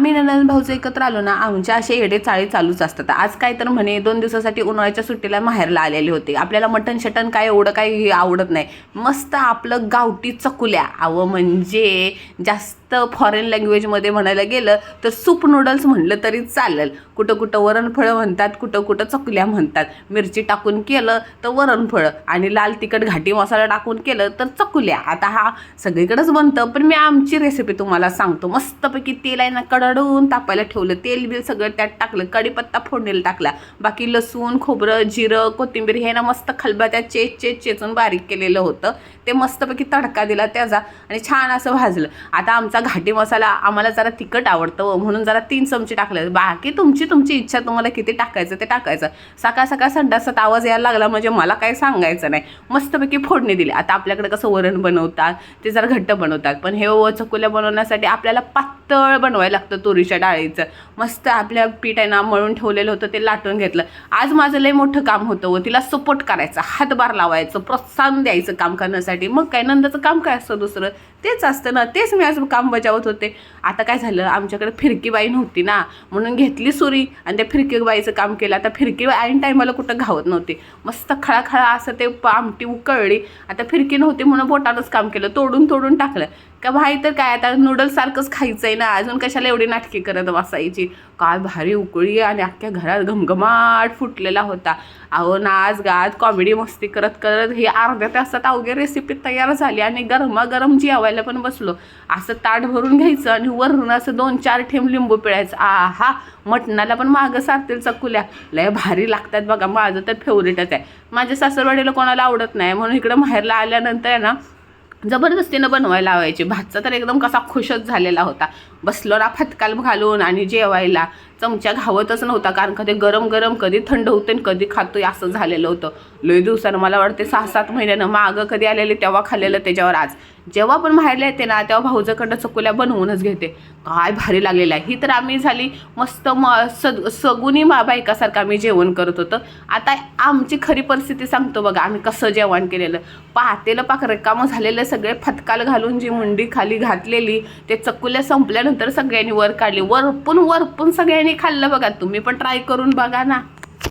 आम्ही ननंद भाऊचं एकत्र आलो ना, आमच्या असे येडे चाळी चालूच असतात. आज काय तर म्हणे 2 दिवसासाठी उन्हाळ्याच्या सुट्टीला माहेरला आलेले होते. आपल्याला मटण शटण काय एवढं काही आवडत नाही. मस्त आपलं गावठी चकुल्या, म्हणजे जास्त फॉरेन लँग्वेजमध्ये म्हणायला गेलं तर सूप नूडल्स म्हणलं तरी चालेल. कुठं कुठं वरणफळं म्हणतात, कुठं कुठं चकुल्या म्हणतात. मिरची टाकून केलं तर वरणफळं आणि लाल तिखट घाटी मसाला टाकून केलं तर चकुल्या. आता हा सगळीकडेच बनतं, पण मी आमची रेसिपी तुम्हाला सांगतो. मस्तपैकी तेल आहे ना कडून तापायला ठेवलं, तेल बिल सगळं त्यात टाकलं, कढीपत्ता फोडणीला टाकला, बाकी लसूण खोबरं जिरं कोथिंबीर हे ना मस्त खलबत्यात चेचून बारीक केलेलं होतं. ते मस्तपैकी तडका दिला त्याचा आणि छान असं भाजलं. आता आमचा घाटी मसाला आम्हाला जरा तिखट आवडतं म्हणून जरा 3 चमचे टाकले. बाकी तुमची इच्छा, तुम्हाला किती टाकायचं ते टाकायचं. सकाळ सकाळ संडासात आवाज यायला लागला म्हणजे मला काय सांगायचं नाही. मस्तपैकी फोडणी दिली. आता आपल्याकडे कसं वरण बनवतात ते जरा घट्ट बनवतात, पण हे चकुल्या बनवण्यासाठी आपल्याला पातळ बनवायला लागतं तुरीच्या डाळीचं. मस्त आपल्या पीठ आहे ना मळून ठेवलेलं होतं ते लाटून घेतलं. आज माझं लय मोठं काम होतं व तिला सपोर्ट करायचा, हातभार लावायचं, प्रोत्साहन द्यायचं काम करण्यासाठी. मग काय नंदाचं काम काय असतं दुसरं, तेच असतं ना, तेच मी आज काम बजावत होते. आता काय झालं, आमच्याकडे फिरकी बाई नव्हती ना, म्हणून घेतली सुरी आणि त्या फिरकी बाईचं काम केलं. आता फिरकी बाई ऐन टायमाला कुठं घावत नव्हती. मस्त खळाखळा असं ते आमटी उकळली. आता फिरकी नव्हती म्हणून बोटानंच काम केलं, तोडून टाकलं. का भाई तर काय आता नूडल्स सारखंच खायचंय ना, अजून कशाला एवढी नाटकी करत बसायची. काय भारी उकळी आणि अख्ख्या घरात घमघमाट फुटलेला होता. अहो नाच गात कॉमेडी मस्ती करत करत ही अर्ध्या तासात अवघ्या रेसिपी तयार झाली आणि गरमागरम जेवायला पण बसलो. असं ताट भरून घ्यायचं आणि वरून असं 2-4 थेंब लिंबू पिळायचं. आहा, मटणाला पण मागं सारतील चकुल्या, लय भारी लागतात बघा. माझं तर फेवरेटच आहे. माझ्या सासरवाडीला कोणाला आवडत नाही म्हणून इकडं माहेरला आल्यानंतर आहे ना जबरदस्तीनं बनवायला लावायची. भातचा तर एकदम कसा खुशच झालेला होता. बसलो ना फटकाल घालून आणि जेवायला चमचा घावतच नव्हता, कारण कधी गरम गरम कधी थंड होते आणि कधी खातोय असं झालेलं होतं. लय दिवसानं, मला वाटते 6-7 महिन्यानं मागं कधी आलेले तेव्हा खाल्लेलं. त्याच्यावर आज जेव्हा पण बाहेरला येते ना तेव्हा भाऊजाकडं चकुल्या बनवूनच घेते. काय भारी लागलेलं आहे. ही तर आम्ही झाली मस्त सगुनी बायकासारखं आम्ही जेवण करत होतं. आता आमची खरी परिस्थिती सांगतो बघा, आम्ही कसं जेवण केलेलं. पातेलं पाक रिकामं झालेलं, सगळे फटकाल घालून जी मुंडी खाली घातलेली ते चकुल्या संपल्यानंतर सगळ्यांनी वर काढली. वरपून सगळ्यांनी खाल्लं बघा. तुम्ही पण ट्राय करून बघा ना.